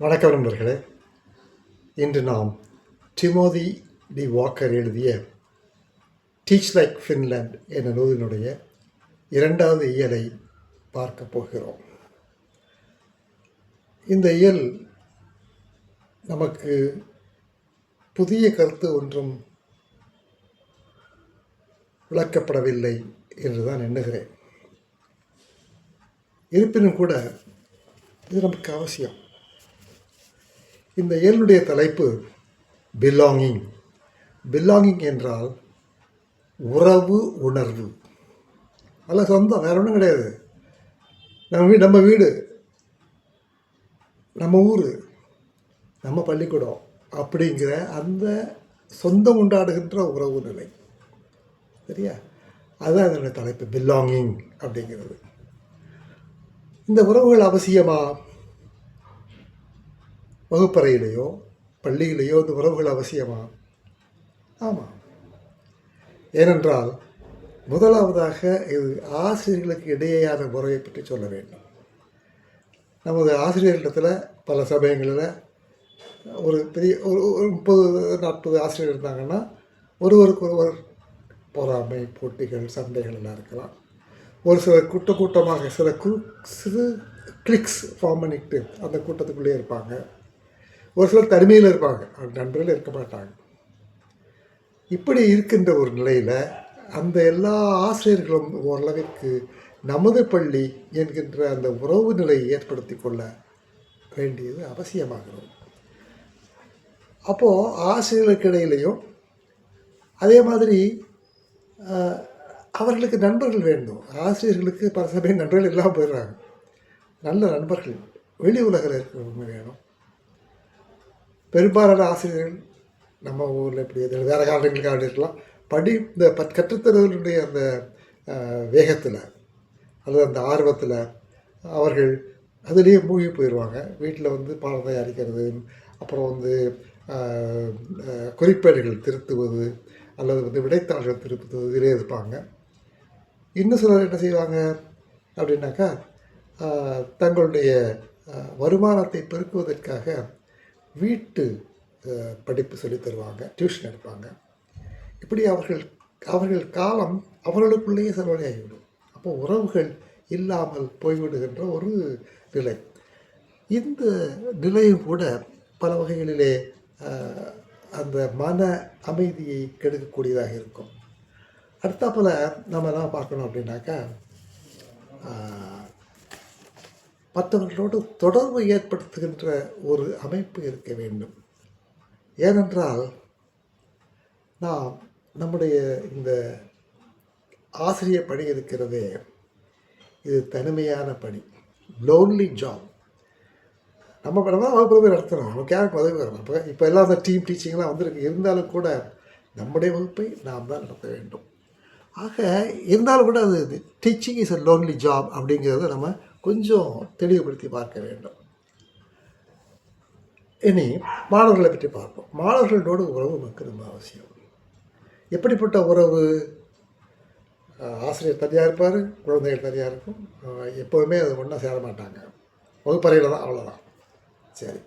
வணக்கம் நண்பர்களே. இன்று நாம் டிமோதி டி வாக்கர் எழுதிய டீச் லைக் ஃபின்லாண்ட் என்ற நூலினுடைய 2வது இயலை பார்க்க போகிறோம். இந்த இயல் நமக்கு புதிய கருத்து ஒன்றும் விளக்கப்படவில்லை என்றுதான் எண்ணுகிறேன். இருப்பினும் கூட இது நமக்கு அவசியம். இந்த இயலுடைய தலைப்பு பிலாங்கிங். பிலாங்கிங் என்றால் உறவு உணர்வு. அல்ல சொந்தம், வேற ஒன்றும் கிடையாது. நம்ம வீடு, நம்ம ஊர், நம்ம பள்ளிக்கூடம் அப்படிங்கிற அந்த சொந்தம் உண்டாடுகின்ற உறவு நிலை. சரியா? அதுதான் இதனுடைய தலைப்பு, பிலாங்கிங் அப்படிங்கிறது. இந்த உறவுகள் அவசியமா? வகுப்பறையிலேயோ பள்ளியிலேயோ இந்த உறவுகள் அவசியமா? ஆமாம். ஏனென்றால் முதலாவதாக இது ஆசிரியர்களுக்கு இடையேயான உறவை பற்றி சொல்ல வேண்டும். நமது ஆசிரியர்களிடத்தில் பல சமயங்களில் ஒரு பெரிய ஒரு 30-40 ஆசிரியர் இருந்தாங்கன்னா ஒருவருக்கு ஒருவர் பொறாமை, போட்டிகள், சண்டைகள் எல்லாம் இருக்கலாம். ஒரு சிலர் கூட்டமாக சிறு கிளிக்ஸ் ஃபார்ம் பண்ணிக்கிட்டு அந்த கூட்டத்துக்குள்ளேயே இருப்பாங்க. ஒரு சிலர் தனிமையில் இருப்பாங்க, நண்பர்கள் இருக்க மாட்டாங்க. இப்படி இருக்கின்ற ஒரு நிலையில் அந்த எல்லா ஆசிரியர்களும் ஓரளவிற்கு நமது பள்ளி என்கின்ற அந்த உறவு நிலையை ஏற்படுத்தி கொள்ள வேண்டியது அவசியமாகிறது. அப்போது ஆசிரியர்களுக்கு இடையிலையும் அதே மாதிரி அவர்களுக்கு நண்பர்கள் வேண்டும். ஆசிரியர்களுக்கு பல சமயம் நண்பர்கள் இல்லாமல் போயிடுறாங்க. நல்ல நண்பர்கள் வெளி உலகில் இருக்கிறவங்க வேணும். பெரும்பாலான ஆசிரியர்கள் நம்ம ஊரில் இப்படி வேறு காரணங்களுக்காக இருக்கலாம், இந்த கற்றுத்தருவதனுடைய அந்த வேகத்தில் அல்லது அந்த ஆர்வத்தில் அவர்கள் அதுலேயே மூழ்கி போயிடுவாங்க. வீட்டில் பாடம் தயாரிக்கிறது, அப்புறம் குறிப்பேடுகள் திருத்துவது அல்லது விடைத்தாள்கள் திருத்துவது இதிலே இருப்பாங்க. இன்னும் சிலர் என்ன செய்வாங்க அப்படின்னாக்கா, தங்களுடைய வருமானத்தை பெருக்குவதற்காக வீட்டு படிப்பு சொல்லி தருவாங்க, டியூஷன் எடுப்பாங்க. இப்படி அவர்கள் காலம் அவர்களுக்குள்ளேயே செலவழியாகிவிடும். அப்போ உறவுகள் இல்லாமல் போய்விடுகின்ற ஒரு நிலை. இந்த நிலையும் கூட பல வகைகளிலே அந்த மன அமைதியை கெடுக்கக்கூடியதாக இருக்கும். அடுத்தாப்பில் நம்ம என்ன பார்க்கணும் அப்படின்னாக்கா, மற்றவர்களோடு தொடர்பு ஏற்படுத்துகின்ற ஒரு அமைப்பு இருக்க வேண்டும். ஏனென்றால் நம்முடைய இந்த ஆசிரியர் பணி இருக்கிறதே, இது தனிமையான பணி, லோன்லி ஜாப். நம்ம தான் வகுப்பு போய் நடத்துகிறோம், நமக்கு யாருக்கு உதவி வரணும். இப்போ எல்லாம் அந்த டீச்சிங்லாம் வந்திருக்கு. இருந்தாலும் கூட நம்முடைய வகுப்பை நாம் தான் நடத்த வேண்டும். ஆக இருந்தாலும் கூட அது teaching is a lonely job அப்படிங்கிறத நம்ம கொஞ்சம் தெளிவுபடுத்தி பார்க்க வேண்டும். இனி மாணவர்களை பற்றி பார்ப்போம். மாணவர்களோடு உறவு நமக்கு ரொம்ப அவசியம். எப்படிப்பட்ட உறவு? ஆசிரியர் தனியாக இருப்பார், குழந்தைகள் தனியாக இருக்கும். எப்போதுமே அது ஒன்றா சேர மாட்டாங்க, வகுப்பறையில் தான், அவ்வளோதான். சரி.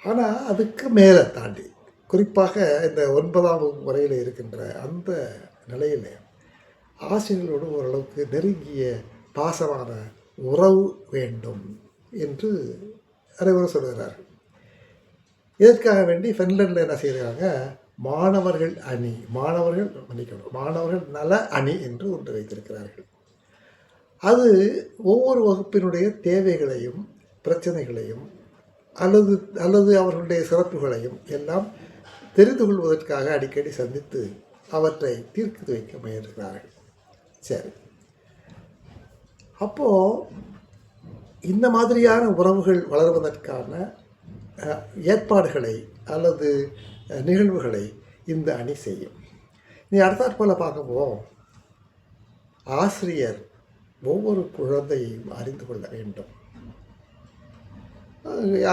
ஆனால் அதுக்கு மேலே தாண்டி குறிப்பாக இந்த 9ஆம் வகுப்பு வரையில் இருக்கின்ற அந்த நிலையில் ஆசிரியர்களோடு ஓரளவுக்கு நெருங்கிய பாசமான உறவு வேண்டும் என்று அனைவரும் சொல்கிறார்கள். இதற்காக வேண்டி ஃபின்லாண்டில் என்ன செய்கிறாங்க, மாணவர்கள் நல அணி என்று ஒன்று வைத்திருக்கிறார்கள். அது ஒவ்வொரு வகுப்பினுடைய தேவைகளையும் பிரச்சனைகளையும் அல்லது அவர்களுடைய சிறப்புகளையும் எல்லாம் தெரிந்து கொள்வதற்காக அடிக்கடி சந்தித்து அவற்றை தீர்த்து வைக்க முயல்கிறார்கள். சரி. அப்போது இந்த மாதிரியான உறவுகள் வளர்வதற்கான ஏற்பாடுகளை அல்லது நிகழ்வுகளை இந்த அணி செய்யும். நீ அடுத்தாற் போல் பார்க்கும்போது ஆசிரியர் ஒவ்வொரு குழந்தையும் அறிந்து கொள்ள வேண்டும்.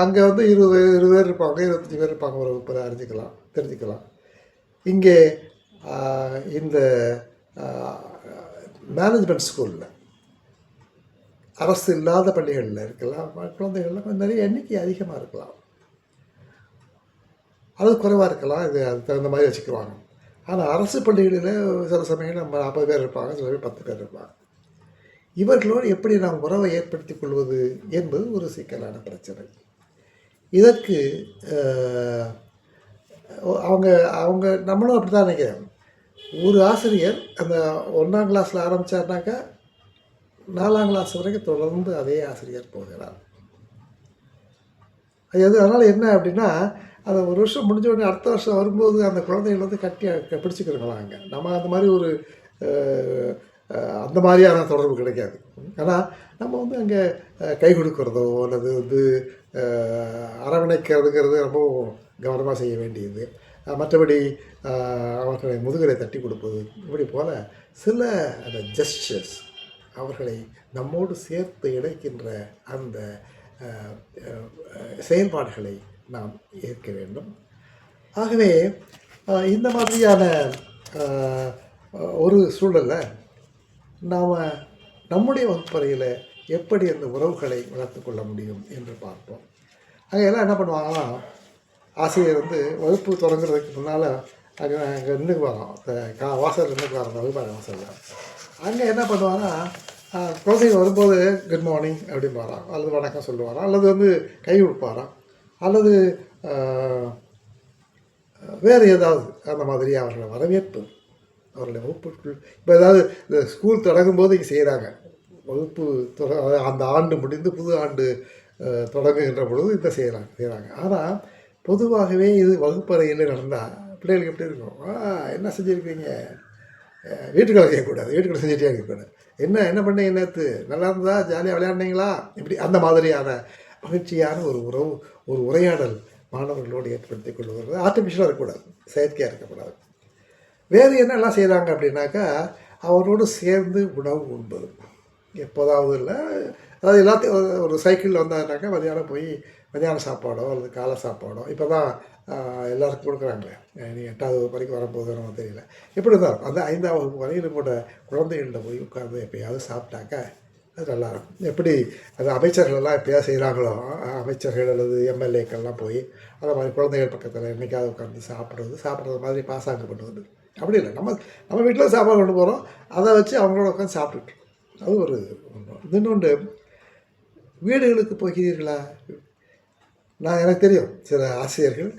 அங்கே 20 பேர் இருப்பாங்க, 25 பேர் இருப்பாங்க, ஒரு வகுப்பில் தெரிஞ்சுக்கலாம். இங்கே இந்த மேனேஜ்மெண்ட் ஸ்கூலில், அரசு இல்லாத பள்ளிகளில் இருக்கலாம், குழந்தைகள்லாம் கொஞ்சம் நிறைய எண்ணிக்கை அதிகமாக இருக்கலாம். அது குறைவாக இருக்கலாம், இது அதுக்கு தகுந்த மாதிரி வச்சுக்குவாங்க. ஆனால் அரசு பள்ளிகளில் சில சமயம் நம்ம 40 பேர் இருப்பாங்க, சில பேர் 10 பேர் இருப்பாங்க. இவர்களோடு எப்படி நாம் உறவை ஏற்படுத்திக் கொள்வது என்பது ஒரு சிக்கலான பிரச்சனை. இதற்கு அவங்க அவங்க நம்மளும் அப்படி தான் நினைக்கிறேன். ஒரு ஆசிரியர் அந்த 1ஆம் கிளாஸில் ஆரம்பித்தார்னாக்கா 4ஆம் கிளாஸ் வரைக்கும் தொடர்ந்து அதே ஆசிரியர் போகிறார். அதனால் என்ன அப்படின்னா, அது ஒரு வருஷம் முடிஞ்ச உடனே அடுத்த வருஷம் வரும்போது அந்த குழந்தைகள் வந்து பிடிச்சிக்கிறோங்களா அங்கே. நம்ம அந்த மாதிரி ஒரு அந்த மாதிரியான தொடர்பு கிடைக்காது. ஆனால் நம்ம வந்து அங்கே கை கொடுக்குறதோ அல்லது வந்து அரவணைக்கிறதுங்கிறது ரொம்ப கவனமாக செய்ய வேண்டியது. மற்றபடி அவர்களை முதுகலை தட்டி கொடுப்பது, இப்படி போல் சில அந்த ஜெஸ்டர்ஸ் அவர்களை நம்மோடு சேர்த்து இணைக்கின்ற அந்த செயல்பாடுகளை நாம் ஏற்க வேண்டும். ஆகவே இந்த மாதிரியான ஒரு சூழலில் நாம் நம்முடைய வகுப்பறையில் எப்படி அந்த உறவுகளை வளர்த்து கொள்ள முடியும் என்று பார்ப்போம். அங்கெல்லாம் என்ன பண்ணுவாங்கன்னா, ஆசிரியர் வந்து வகுப்பு தொடங்குறதுக்கு முன்னால் அங்கே நின்றுக்கு வரோம், வாசல் நின்றுக்கு வரோம், வகுப்பறை வாசலில். அங்கே என்ன பண்ணுவாங்கன்னா, குழந்தைங்க வரும்போது குட் மார்னிங் அப்படின்னு வரான், அல்லது வணக்கம் சொல்லுவாராம், அல்லது வந்து கை கொடுப்பாராம், அல்லது வேறு ஏதாவது அந்த மாதிரி அவர்களை வரவேற்பு, அவர்களை வகுப்புக்குள் இப்போ ஏதாவது இந்த ஸ்கூல் தொடங்கும்போது இங்கே செய்கிறாங்க, வகுப்பு அந்த ஆண்டு முடிந்து புது ஆண்டு தொடங்குகின்ற பொழுது இதை செய்கிறாங்க. ஆனால் பொதுவாகவே இது வகுப்பறையில் நடந்தால் பிள்ளைகளுக்கு எப்படி இருக்கும், என்ன செஞ்சுருக்கீங்க, வீட்டுக்குள்ள செய்யக்கூடாது, வீட்டுக்குள்ள செஞ்சுட்டே இருக்கக்கூடாது, என்ன பண்ணீங்க நேற்று, நல்லா இருந்தா, ஜாலியாக விளையாடினீங்களா, இப்படி அந்த மாதிரியான மகிழ்ச்சியான ஒரு உறவு, ஒரு உரையாடல் மாணவர்களோடு ஏற்படுத்தி கொள்வது. ஆர்டிஃபிஷியலாக இருக்கக்கூடாது, செயற்கையாக இருக்கக்கூடாது. வேறு என்னெல்லாம் செய்கிறாங்க அப்படின்னாக்கா, அவரோடு சேர்ந்து உணவு உண்பது. எப்போதாவது இல்லை, அதாவது எல்லாத்தையும் ஒரு சைக்கிளில் வந்தாருனாக்கா மதியானம் சாப்பாடோ அல்லது காலை சாப்பாடோ இப்போ தான் எல்லாருக்கும் கொடுக்குறாங்களே, நீ 8வது வகுப்பு வரைக்கும் வரும்போது நம்ம தெரியல, எப்படி தான் அந்த 5ஆம் வகுப்பு வரையிலும் கூட குழந்தைகள்கிட்ட போய் உட்கார்ந்து எப்போயாவது சாப்பிட்டாக்கா அது நல்லாயிருக்கும். எப்படி அது அமைச்சர்களெல்லாம் எப்போயாவது செய்கிறாங்களோ, அமைச்சர்கள் அல்லது எம்எல்ஏக்கள்லாம் போய் அந்த மாதிரி குழந்தைகள் பக்கத்தில் என்றைக்காவது உட்காந்து சாப்பிட்றது மாதிரி பாசாங்கு பண்ணுவது, அப்படி இல்லை. நம்ம வீட்டில் சாப்பாடு கொண்டு போகிறோம், அதை வச்சு அவங்களோட உட்காந்து சாப்பிட்டுட்டு, அது ஒரு ஒன்று. இன்னொன்று, வீடுகளுக்கு போகிறீர்களா, எனக்கு தெரியும் சில ஆசிரியர்கள்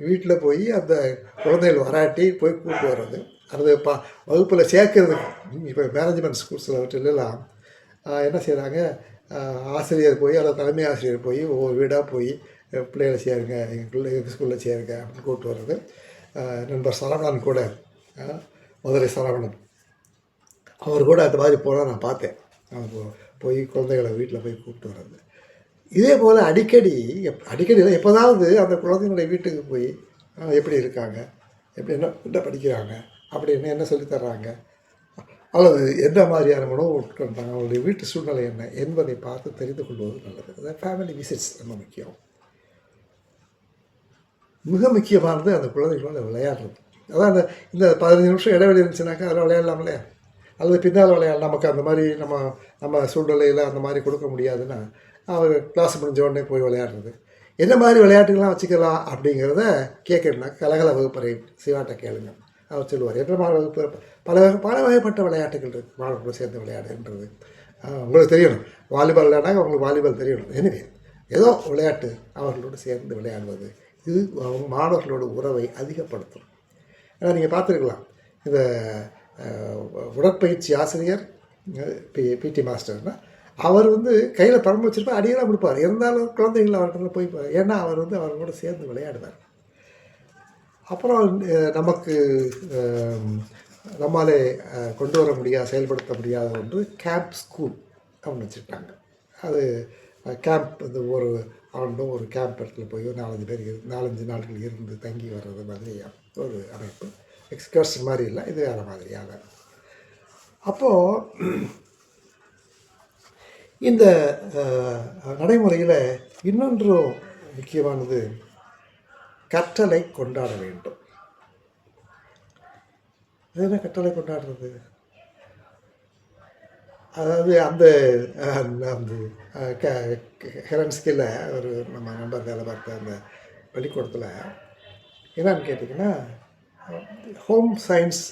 வீட்டில் போய் அந்த குழந்தைகள் வராட்டி போய் கூப்பிட்டு வர்றது, அது வகுப்பில் சேர்க்கறதுக்கு. இப்போ மேனேஜ்மெண்ட் ஸ்கூல்ஸில் வச்சுலாம் என்ன செய்கிறாங்க, ஆசிரியர் போய் அல்லது தலைமை ஆசிரியர் போய் ஒவ்வொரு வீடாக போய் பிள்ளைகளை சேருங்க, எங்கள் ஸ்கூலில் சேருங்க அப்படின்னு கூப்பிட்டு வர்றது. நண்பர் சரவணன் கூட, மதுரை சரவணன், அவர் கூட அந்த மாதிரி போனால் நான் பார்த்தேன். போய் குழந்தைகளை வீட்டில் போய் கூப்பிட்டு வர்றது. இதே போல் அடிக்கடி எப்போதாவது அந்த குழந்தைங்களுடைய வீட்டுக்கு போய் எப்படி இருக்காங்க, எப்படி என்ன படிக்கிறாங்க, அப்படின்னு என்ன சொல்லித்தர்றாங்க, அல்லது எந்த மாதிரியான உணவு உட்கொண்டாங்க, அவங்களுடைய வீட்டு சூழ்நிலை என்ன என்பதை பார்த்து தெரிந்து கொள்வது நல்லது. அதாவது ஃபேமிலி விசிட்ஸ் ரொம்ப முக்கியம். மிக முக்கியமானது அந்த குழந்தைகளோட விளையாடுறது. அதான் இந்த 15 நிமிஷம் இடைவெளி இருந்துச்சுனாக்கா அதில் விளையாடலாம் இல்லையா, அல்லது பின்னால் விளையாடலாம். நமக்கு அந்த மாதிரி நம்ம சூழ்நிலையில் அந்த மாதிரி கொடுக்க முடியாதுன்னா அவர் கிளாஸ் முடிஞ்ச உடனே போய் விளையாடுறது. என்ன மாதிரி விளையாட்டுகள்லாம் வச்சுக்கலாம் அப்படிங்கிறத கேட்கணும்னா கலகல வகுப்பறை சிவாட்ட கேளுங்க, அவர் சொல்லுவார். என்ற மாதிரி வகுப்பு பல வகைப்பட்ட விளையாட்டுகள் இருக்குது, மாணவர்களோடு சேர்ந்து விளையாடுன்றது. உங்களுக்கு தெரியணும், வாலிபால் விளையாடாங்க, உங்களுக்கு வாலிபால் தெரியணும். எனவே ஏதோ விளையாட்டு அவர்களோடு சேர்ந்து விளையாடுவது, இது அவங்க மாணவர்களோட உறவை அதிகப்படுத்தும். ஏன்னா நீங்கள் பார்த்துருக்கலாம், இந்த உடற்பயிற்சி ஆசிரியர் பிடி மாஸ்டர்னால் அவர் வந்து கையில் பரம்பு வச்சுருப்பார், அடியெல்லாம் கொடுப்பார். இருந்தாலும் குழந்தைகள் அவர்கிட்ட போய், ஏன்னா அவர் வந்து அவர்களோட சேர்ந்து விளையாடுவார். அப்புறம் நமக்கு நம்மாலே கொண்டு வர முடியாத, செயல்படுத்த முடியாத ஒன்று கேம்ப் ஸ்கூல் அப்படின்னு வச்சுருக்காங்க. அது கேம்ப் வந்து ஒரு ஆண்டும் ஒரு கேம்ப் இடத்துல போய் 4-5 நாட்கள் இருந்து தங்கி வர்றது மாதிரி ஒரு அமைப்பு. எக்ஸ்கர்ஷன் மாதிரி இல்லை, இது வேறு மாதிரியாக. அப்போது இந்த நடைமுறையில் இன்னொன்றும் முக்கியமானது, கற்றலை கொண்டாட வேண்டும். அது என்ன கற்றலை கொண்டாடுறது, அதாவது அந்த ஹெரன்ஸ்கில் ஒரு நம்ம நண்பர் வேலை பார்த்த அந்த பள்ளிக்கூடத்தில் என்னன்னு கேட்டிங்கன்னா ஹோம் சயின்ஸ்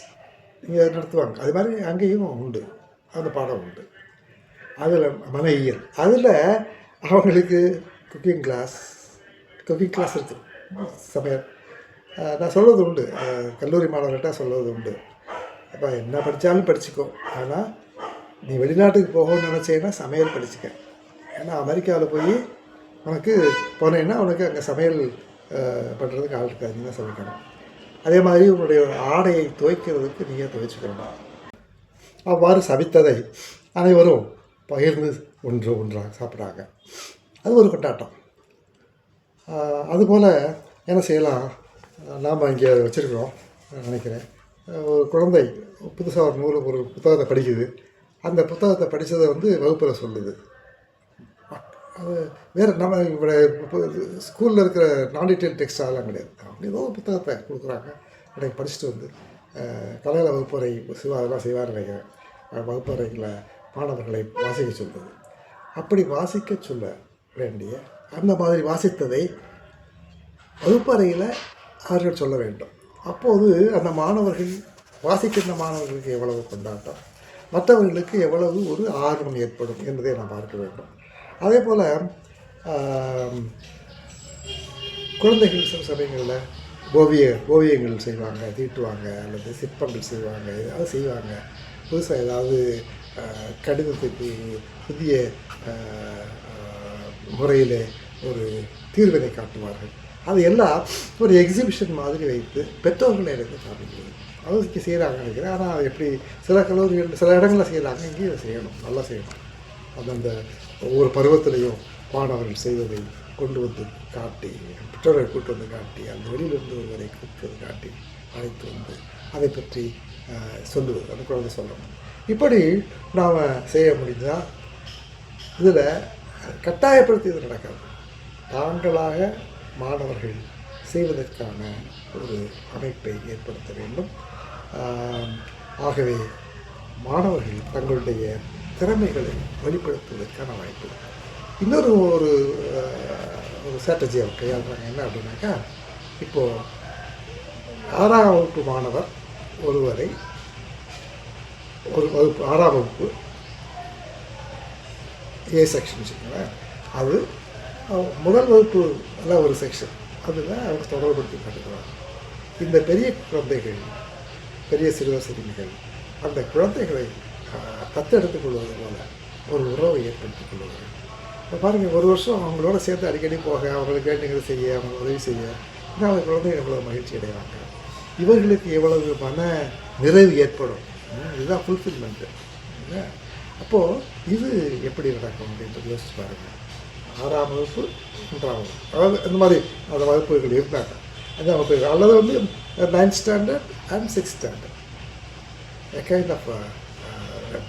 இங்கே நடத்துவாங்க. அது மாதிரி அங்கேயும் உண்டு, அந்த பாடம் உண்டு. அதில் மனையியல், அதில் அவங்களுக்கு குக்கிங் கிளாஸ் இருக்குது, சமையல். நான் சொல்வது உண்டு, கல்லூரி மாணவர்கிட்ட சொல்வது உண்டு, அப்போ என்ன படித்தாலும் படிச்சுக்கோ, ஆனால் நீ வெளிநாட்டுக்கு போகணும்னு நினச்சேன்னா சமையல் படிச்சுக்க. ஏன்னா அமெரிக்காவில் போய் உனக்கு போனேன்னா உனக்கு அங்கே சமையல் பண்ணுறதுக்கு ஆள் இருக்காதுன்னு தான் சொல்லிக்கணும். அதே மாதிரி உன்னுடைய ஆடையை துவைக்கிறதுக்கு நீங்கள் துவைச்சிக்கணும். அவ்வாறு சமைத்ததை அனைவரும் பகிர்ந்து ஒன்றாக சாப்பிட்றாங்க. அது ஒரு கொண்டாட்டம். அதுபோல் என்ன செய்யலாம், நாம் இங்கே வச்சுருக்கிறோம் நினைக்கிறேன். ஒரு குழந்தை புதுசாக ஒரு புத்தகத்தை படிக்குது. அந்த புத்தகத்தை படித்ததை வகுப்பில் சொல்லுது. அது வேறு நம்ம இப்போ ஸ்கூலில் இருக்கிற நான் டீட்டெயில் டெக்ஸ்ட் அதெல்லாம் கிடையாது. அப்படி ஏதோ புத்தகத்தை கொடுக்குறாங்க, எனக்கு படிச்சுட்டு கலையில் வகுப்பறை அதெல்லாம் செய்வார் நினைக்கிறேன். வகுப்பறையில் மாணவர்களை வாசிக்க சொல்வது. அப்படி வாசிக்க சொல்ல வேண்டிய அந்த மாதிரி வாசித்ததை வகுப்பறையில் அவர்கள் சொல்ல வேண்டும். அப்போது அந்த மாணவர்கள் வாசிக்கின்ற மாணவர்களுக்கு எவ்வளவு கொண்டாட்டம், மற்றவர்களுக்கு எவ்வளவு ஒரு ஆர்வம் ஏற்படும் என்பதை நாம் பார்க்க வேண்டும். அதே போல் குழந்தைகள் சில சமயங்களில் ஓவியங்கள் செய்வாங்க, தீட்டுவாங்க, அல்லது சிற்பங்கள் செய்வாங்க, ஏதாவது செய்வாங்க. புதுசாக ஏதாவது கடிதத்துக்கு புதிய முறையில் ஒரு தீர்வினை காட்டுவார்கள். அது எல்லாம் ஒரு எக்ஸிபிஷன் மாதிரி வைத்து பெற்றோர்களை எனக்கு காமிக்கிறது. அதுக்கு செய்கிறாங்க நினைக்கிறேன். ஆனால் அது எப்படி சில கல்லூரிகள் சில இடங்களில் செய்கிறாங்க, இங்கேயும் அதை செய்யணும், நல்லா செய்யணும். அந்த ஒவ்வொரு பருவத்திலையும் மாணவர்கள் செய்வதை கொண்டு காட்டி, பெற்றோரை கூட்டு காட்டி, அந்த வெளியிலிருந்து ஒருவரை கூப்பிட்டு காட்டி அழைத்து அதை பற்றி சொல்லுவது, அந்த குழந்தை சொல்லணும். இப்படி நாம் செய்ய முடிந்தால் இதில் கட்டாயப்படுத்தி இது நடக்காது. தாங்களாக மாணவர்கள் செய்வதற்கான ஒரு அமைப்பை ஏற்படுத்த வேண்டும். ஆகவே மாணவர்கள் தங்களுடைய திறமைகளை வெளிப்படுத்துவதற்கான வாய்ப்பு. இன்னொரு ஒரு ஸ்ட்ராட்டஜி அவர் கையாளுறாங்க. என்ன அப்படின்னாக்கா, இப்போது 6ஆம் வகுப்பு மாணவர் ஒருவரை ஒரு வகுப்பு 6ஆம் வகுப்பு ஏ செக்ஷன் வச்சுக்கோங்களேன், அது முதல் வகுப்பு எல்லாம் ஒரு செக்ஷன், அதில் அவங்க தொடர்படுத்தி காட்டுகிறாங்க. இந்த பெரிய குழந்தைகள், பெரிய சிறுவர் சிறுமிகள் அந்த குழந்தைகளை தத்தெடுத்துக் கொள்வது போல ஒரு உறவை ஏற்படுத்திக் கொள்வார்கள். இப்போ பாருங்கள், ஒரு வருஷம் அவங்களோட சேர்த்து அடிக்கடி போக, அவங்களுக்கு வேண்டியதை செய்ய, அவங்க உதவி செய்ய, இன்னும் அவங்க குழந்தைகள் எவ்வளோ மகிழ்ச்சி அடைவாங்க, இவர்களுக்கு எவ்வளவு மன நிறைவு ஏற்படும். இதுதான் ஃபுல்ஃபில்மெண்ட்டு. அப்போது இது எப்படி நடக்கும் அப்படின்றது யோசிச்சு பாருங்கள். 6ஆம் வகுப்பு 1ஆம் வகுப்பு, அதாவது இந்த மாதிரி அந்த வகுப்புகள் இருந்தாங்க. அந்த வகுப்புகள் அல்லது 9th standard and 6th standard, a kind of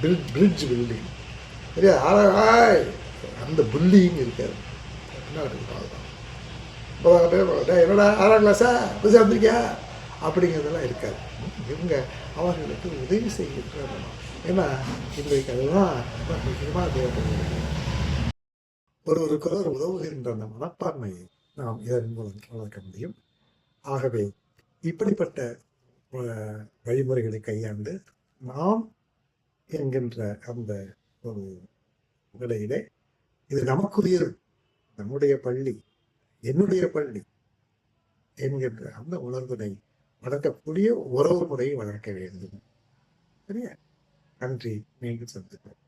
bridge building. சரியா? அந்த புல்லிங் இருக்காது. என்ன இருக்குது, என்னடா 6ஆம் கிளாஸா புதுசாக வந்திருக்கியா அப்படிங்கிறதெல்லாம் இருக்காது. இவங்க அவர்களுக்கு உதவி செய்கின்ற, ஏன்னா இன்றைக்கு அதுதான் முக்கியமாக தேவைப்படுகிறது. ஒருவருக்கு உதவுகின்ற அந்த மனப்பான்மையை நாம் இதன் மூலம் வளர்க்க முடியும். ஆகவே இப்படிப்பட்ட வழிமுறைகளை கையாண்டு நாம் என்கின்ற அந்த ஒரு நிலையிலே இது நமக்குரியது, நம்முடைய பள்ளி, என்னுடைய பள்ளி என்கின்ற அந்த உணர்வினை வளர்க்கக்கூடிய உறவு முறையை வளர்க்க வேண்டும். சரியா? நன்றி. மீண்டும் சந்திப்போம்.